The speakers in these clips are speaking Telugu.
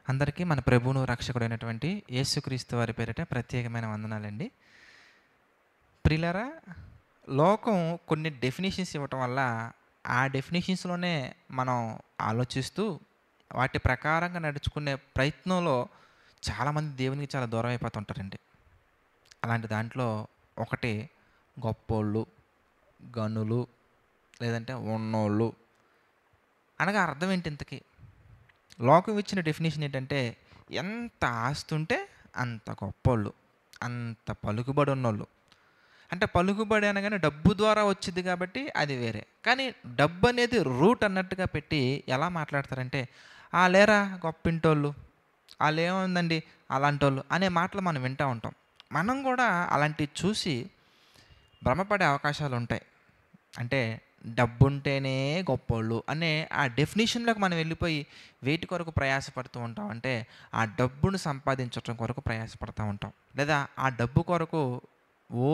అందరికీ మన ప్రభువును రక్షకుడైనటువంటి యేసుక్రీస్తు వారి పేరిట ప్రత్యేకమైన వందనాలండి. ప్రియులారా, లోకం కొన్ని డెఫినిషన్స్ ఇవ్వటం వల్ల ఆ డెఫినిషన్స్‌లోనే మనం ఆలోచిస్తూ వాటి ప్రకారంగా నడుచుకునే ప్రయత్నంలో చాలామంది దేవునికి చాలా దూరం అయిపోతుంటారండి. అలాంటి దాంట్లో ఒకటి గొప్పోళ్ళు, గనులు, లేదంటే ఉన్నోళ్ళు అనగా అర్థం ఏంటి ఇంతకీ? లోకం ఇచ్చిన డెఫినిషన్ ఏంటంటే, ఎంత ఆస్తుంటే అంత గొప్పోళ్ళు, అంత పలుకుబడి ఉన్నోళ్ళు. అంటే పలుకుబడి అనగానే డబ్బు ద్వారా వచ్చింది కాబట్టి అది వేరే. కానీ డబ్బు అనేది రూట్ అన్నట్టుగా పెట్టి ఎలా మాట్లాడతారంటే, లేరా గొప్పింటోళ్ళు, ఆళ్ళేముందండి అలాంటోళ్ళు అనే మాటలు మనం వింటా ఉంటాం. మనం కూడా అలాంటివి చూసి భ్రమపడే అవకాశాలుంటాయి. అంటే డబ్బుంటేనే గొప్పోళ్ళు అనే ఆ డెఫినిషన్‌లోకి మనం వెళ్ళిపోయి వేటి కొరకు ప్రయాసపడుతూ ఉంటాం అంటే, ఆ డబ్బును సంపాదించటం కొరకు ప్రయాసపడతా ఉంటాం. లేదా ఆ డబ్బు కొరకు ఓ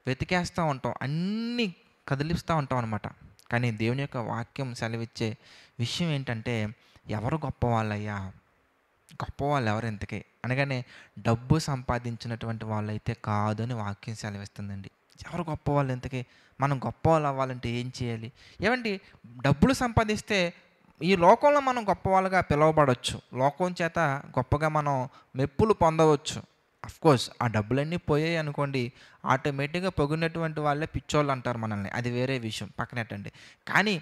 వెతికేస్తూ ఉంటాం. అన్నీ కదిలిస్తూ ఉంటాం అనమాట. కానీ దేవుని యొక్క వాక్యం సెలవిచ్చే విషయం ఏంటంటే, ఎవరు గొప్పవాళ్ళయ్యా? గొప్పవాళ్ళు ఎవరు ఇంతకీ? అనగానే డబ్బు సంపాదించినటువంటి వాళ్ళైతే కాదు అని వాక్యం సెలవిస్తుందండి. ఎవరు గొప్పవాళ్ళు ఇంతకీ? మనం గొప్పవాళ్ళు అవ్వాలంటే ఏం చేయాలి? ఏవండి, డబ్బులు సంపాదిస్తే ఈ లోకంలో మనం గొప్పవాళ్ళుగా పిలువబడొచ్చు. లోకం చేత గొప్పగా మనం మెప్పులు పొందవచ్చు. అఫ్‌కోర్స్ ఆ డబ్బులన్నీ పోయాయి అనుకోండి, ఆటోమేటిక్‌గా పొగిడినటువంటి వాళ్ళే పిచ్చోళ్ళు అంటారు మనల్ని. అది వేరే విషయం పక్కనెట్టండి. కానీ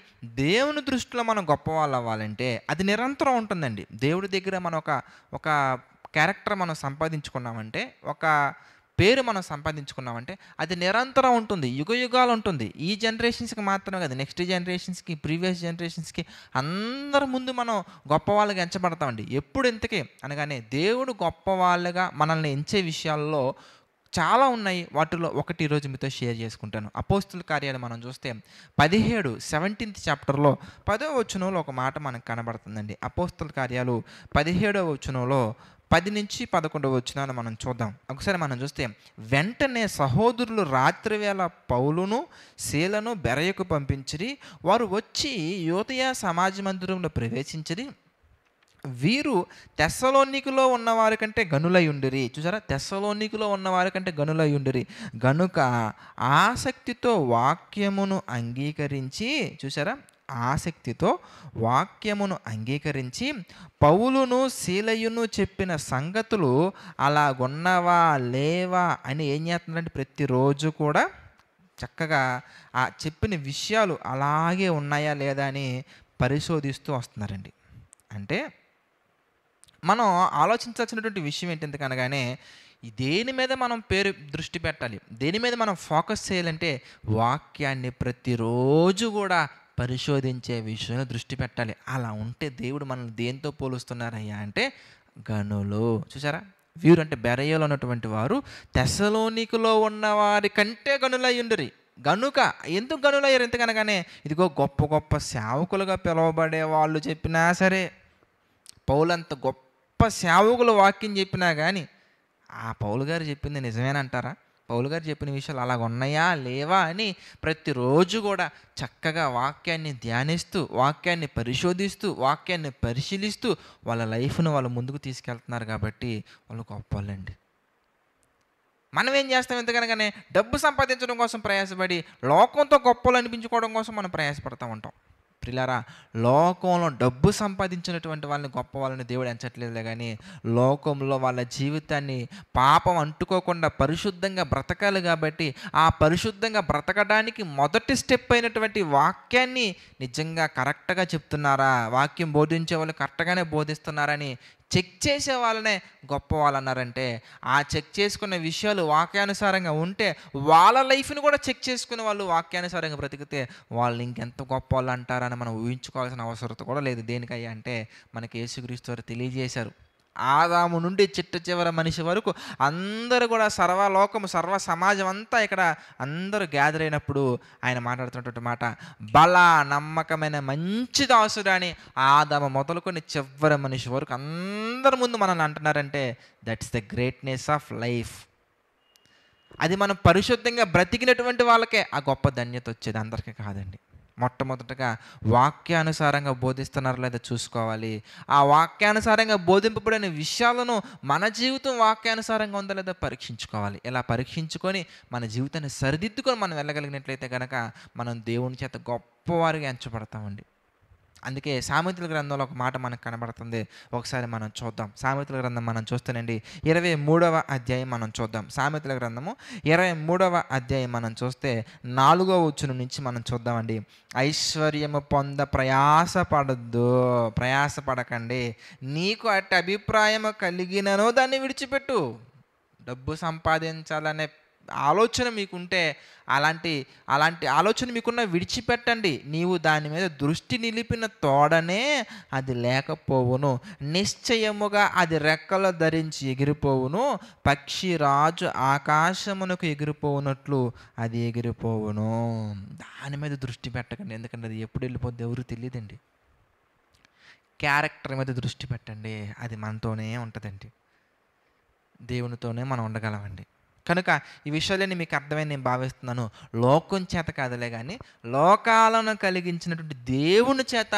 దేవుని దృష్టిలో మనం గొప్పవాళ్ళు అవ్వాలంటే అది నిరంతరం ఉంటుందండి. దేవుడి దగ్గర మనం ఒక క్యారెక్టర్ మనం సంపాదించుకున్నామంటే, ఒక పేరు మనం సంపాదించుకున్నామంటే అది నిరంతరం ఉంటుంది. యుగయుగాలు ఉంటుంది. ఈ జనరేషన్స్‌కి మాత్రమే కాదు, నెక్స్ట్ జనరేషన్స్‌కి, ప్రీవియస్ జనరేషన్స్‌కి అందరి ముందు మనం గొప్పవాళ్ళుగా ఎంచబడతామండి. ఎప్పుడు ఇంతకీ అనగానే దేవుడు గొప్పవాళ్ళుగా మనల్ని ఎంచే విషయాల్లో చాలా ఉన్నాయి. వాటిలో ఒకటి ఈరోజు మీతో షేర్ చేసుకుంటాను. అపోస్తుల కార్యాలు మనం చూస్తే 17th చాప్టర్‌లో 10వ వచనంలో ఒక మాట మనకు కనబడుతుందండి. అపోస్తుల కార్యాలు 17వ వచనంలో 10-11 వచనాలు మనం చూద్దాం. ఒకసారి మనం చూస్తే, వెంటనే సహోదరులు రాత్రివేళ పౌలును, సీలను బెరయకు పంపించిరి. వారు వచ్చి యోతయ సమాజ మందిరంలో ప్రవేశించిరి. వీరు తెస్సలోనికలో ఉన్నవారి కంటే గనులై ఉండిరి. చూసారా, తెస్సలోనికలో ఉన్నవారి కంటే గనులై ఉండిరి గనుక ఆసక్తితో వాక్యమును అంగీకరించి, చూసారా, ఆసక్తితో వాక్యమును అంగీకరించి పౌలును సీలయును చెప్పిన సంగతులు అలాగున్నవా లేవా అని ఏం చేస్తున్నారంటే ప్రతిరోజు కూడా చక్కగా ఆ చెప్పిన విషయాలు అలాగే ఉన్నాయా లేదా అని పరిశోధిస్తూ వస్తున్నారండి. అంటే మనం ఆలోచించాల్సినటువంటి విషయం ఏంటి ఎందుకనగానే, దేని మీద మనం దృష్టి పెట్టాలి, దేని మీద మనం ఫోకస్ చేయాలంటే వాక్యాన్ని ప్రతిరోజు కూడా పరిశోధించే విషయంలో దృష్టి పెట్టాలి. అలా ఉంటే దేవుడు మనల్ని దేంతో పోలుస్తున్నారయ్యా అంటే గనులు. చూసారా, వీరు అంటే బెరయలో ఉన్నటువంటి వారు తెస్సలోనికలో ఉన్నవారి కంటే గనులయ్యుండిరి. గనుక ఎందుకు గనులయ్యారు ఎందుకనగానే, ఇదిగో గొప్ప గొప్ప సేవకులుగా పిలువబడే వాళ్ళు చెప్పినా సరే, పౌలంత గొప్ప సేవకులు వాక్యం చెప్పినా కానీ ఆ పౌలు గారు చెప్పింది నిజమేనంటారా? పౌలు గారు చెప్పిన విషయాలు అలాగ ఉన్నాయా లేవా అని ప్రతిరోజు కూడా చక్కగా వాక్యాన్ని ధ్యానిస్తూ, వాక్యాన్ని పరిశోధిస్తూ, వాక్యాన్ని పరిశీలిస్తూ వాళ్ళ లైఫ్ను వాళ్ళు ముందుకు తీసుకెళ్తున్నారు కాబట్టి వాళ్ళు గొప్పవాళ్ళండి. మనం ఏం చేస్తాం ఎందుకనగానే డబ్బు సంపాదించడం కోసం ప్రయాసపడి లోకంతో గొప్పలు అనిపించుకోవడం కోసం మనం ప్రయాసపడతా ఉంటాం. ప్రియులారా, లోకంలో డబ్బు సంపాదించినటువంటి వాళ్ళని గొప్ప వాళ్ళని దేవుడు ఎంచట్లేదులే, కానీ లోకంలో వాళ్ళ జీవితాన్ని పాపం అంటుకోకుండా పరిశుద్ధంగా బ్రతకాలి కాబట్టి ఆ పరిశుద్ధంగా బ్రతకడానికి మొదటి స్టెప్ అయినటువంటి వాక్యాన్ని నిజంగా కరెక్ట్గా చెప్తున్నారా, వాక్యం బోధించే వాళ్ళు కరెక్ట్గానే బోధిస్తున్నారని చెక్ చేసే వాళ్ళనే గొప్ప వాళ్ళు అన్నారంటే, ఆ చెక్ చేసుకున్న విషయాలు వాక్యానుసారంగా ఉంటే వాళ్ళ లైఫ్ని కూడా చెక్ చేసుకునే వాళ్ళు వాక్యానుసారంగా బ్రతికితే వాళ్ళు ఇంకెంత గొప్ప వాళ్ళు అంటారని మనం ఊహించుకోవాల్సిన అవసరం కూడా లేదు. దేనికయ్యా అంటే మనకి యేసుక్రీస్తు వారు తెలియజేశారు. ఆదాము నుండి చిట్ట చివరి మనిషి వరకు అందరూ కూడా సర్వలోకము సర్వ సమాజం అంతా ఇక్కడ అందరూ గ్యాదర్ అయినప్పుడు ఆయన మాట్లాడుతున్నటువంటి మాట, బల నమ్మకమైన మంచి దాసుడు అని ఆదాము మొదలుకొని చివరి మనిషి వరకు అందరి ముందు మనల్ని అంటున్నారంటే that's the greatness of life. అది మనం పరిశుద్ధంగా బ్రతికినటువంటి వాళ్ళకే ఆ గొప్ప ధన్యత వచ్చేది, అందరికీ కాదండి. మొట్టమొదటగా వాక్యానుసారంగా బోధిస్తున్నారో లేదో చూసుకోవాలి. ఆ వాక్యానుసారంగా బోధింపబడిన విషయాలను మన జీవితం వాక్యానుసారంగా ఉందో లేదో పరీక్షించుకోవాలి. ఇలా పరీక్షించుకొని మన జీవితాన్ని సరిదిద్దుకొని మనం వెళ్ళగలిగినట్లయితే గనక మనం దేవుని చేత గొప్పవారిగా ఎంచబడతామండి. అందుకే సామెతల గ్రంథంలో ఒక మాట మనకు కనబడుతుంది. ఒకసారి మనం చూద్దాం. సామెతల గ్రంథం మనం చూస్తేనండి 23వ అధ్యాయం మనం చూద్దాం. సామెతల గ్రంథము 23వ అధ్యాయం మనం చూస్తే 4వ వచనం నుంచి మనం చూద్దామండి. ఐశ్వర్యము పొంద ప్రయాసపడకండి. నీకు అట్టి అభిప్రాయము కలిగినను దాన్ని విడిచిపెట్టు. డబ్బు సంపాదించాలనే ఆలోచన మీకుంటే అలాంటి అలాంటి ఆలోచన మీకున్న విడిచిపెట్టండి. నీవు దాని మీద దృష్టి నిలిపిన తోడనే అది లేకపోవును. నిశ్చయముగా అది రెక్కలు ధరించి ఎగిరిపోవును. పక్షిరాజు ఆకాశమునకు ఎగిరిపోవునట్లు అది ఎగిరిపోవును. దాని మీద దృష్టి పెట్టకండి. ఎందుకంటే అది ఎప్పుడు వెళ్ళిపోద్ది ఎవరు తెలియదండి. క్యారెక్టర్ మీద దృష్టి పెట్టండి. అది మనతోనే ఉంటుందండి. దేవునితోనే మనం ఉండగలమండి. కనుక ఈ విషయాలన్నీ మీకు అర్థమైంది నేను భావిస్తున్నాను. లోకం చేత కాదులే కానీ లోకాలను కలిగించినటువంటి దేవుని చేత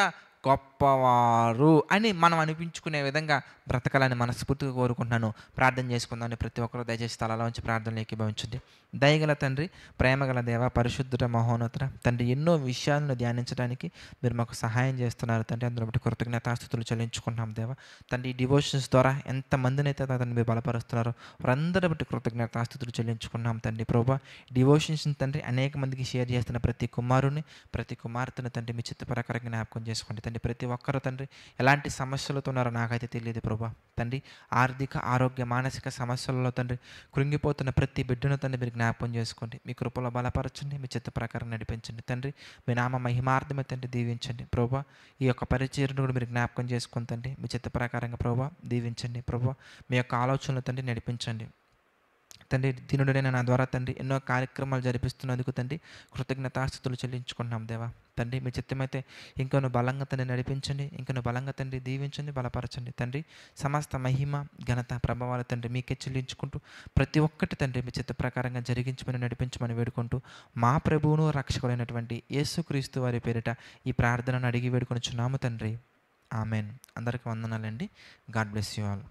గొప్పవారు అని మనం అనిపించుకునే విధంగా బ్రతకాలని మనస్ఫూర్తిగా కోరుకుంటున్నాను. ప్రార్థన చేసుకుందామని ప్రతి ఒక్కరూ దయచేసి తలలో ఉంచి ప్రార్థనలు ఏకీభవించండి. దయగల తండ్రి, ప్రేమగల దేవ, పరిశుద్ధుడ, మహోన్నతుడ తండ్రి, ఎన్నో విషయాలను ధ్యానించడానికి మీరు మాకు సహాయం చేస్తున్నారు తండ్రి. అందులో బట్టి కృతజ్ఞతాస్తుతులు చెల్లించుకుంటున్నాం దేవ. తండ్రి, ఈ డివోషన్స్ ద్వారా ఎంతమందినైతే తండ్రి మీరు బలపరుస్తున్నారో వారందరి బట్టి కృతజ్ఞతాస్తుతులు చెల్లించుకున్నాం తండ్రి. ప్రభా, డివోషన్స్ తండ్రి అనేక మందికి షేర్ చేస్తున్న ప్రతి కుమారుని ప్రతి కుమార్తెను తండ్రి మీ చిత్త ప్రకారం జ్ఞాపకం చేసుకోండి తండ్రి. ప్రతి ఒక్కరు తండ్రి ఎలాంటి సమస్యలతో ఉన్నారో నాకైతే తెలియదు ప్రభా. తండ్రి, ఆర్థిక, ఆరోగ్య, మానసిక సమస్యలలో తండ్రి కృంగిపోతున్న ప్రతి బిడ్డను తండ్రి మీరు జ్ఞాపకం చేసుకోండి. మీ కృపలో బలపరచండి, మీ చిత్త ప్రకారం నడిపించండి తండ్రి. మీ నామ మహిమార్థమే తండ్రి దీవించండి ప్రభా. ఈ యొక్క పరిచర్ను కూడా మీరు జ్ఞాపకం చేసుకుని తండ్రి మీ చిత్త ప్రకారంగా ప్రభా దీవించండి ప్రభా. మీ యొక్క ఆలోచనలు తండ్రి నడిపించండి తండ్రి. దీనుడైన నా ద్వారా తండ్రి ఎన్నో కార్యక్రమాలు జరిపిస్తున్నందుకు తండ్రి కృతజ్ఞతాస్తుతులు చెల్లించుకుంటున్నాం దేవా. తండ్రి, మీ చిత్తమైతే ఇంకొన్ని బలంగా తండ్రి నడిపించండి, ఇంకొన్ని బలంగా తండ్రి దీవించండి, బలపరచండి తండ్రి. సమస్త మహిమ, ఘనత, ప్రభావాలు తండ్రి మీకే చెల్లించుకుంటూ ప్రతి ఒక్కటి తండ్రి మీ చిత్త ప్రకారంగా జరిగించమని నడిపించమని వేడుకుంటూ మా ప్రభువును రక్షకుడైనటువంటి యేసుక్రీస్తు వారి పేరిట ఈ ప్రార్థనను అడిగి వేడుకొనిచున్నాము తండ్రి. ఆమెన్. అందరికీ వందనాలండి. God bless you all.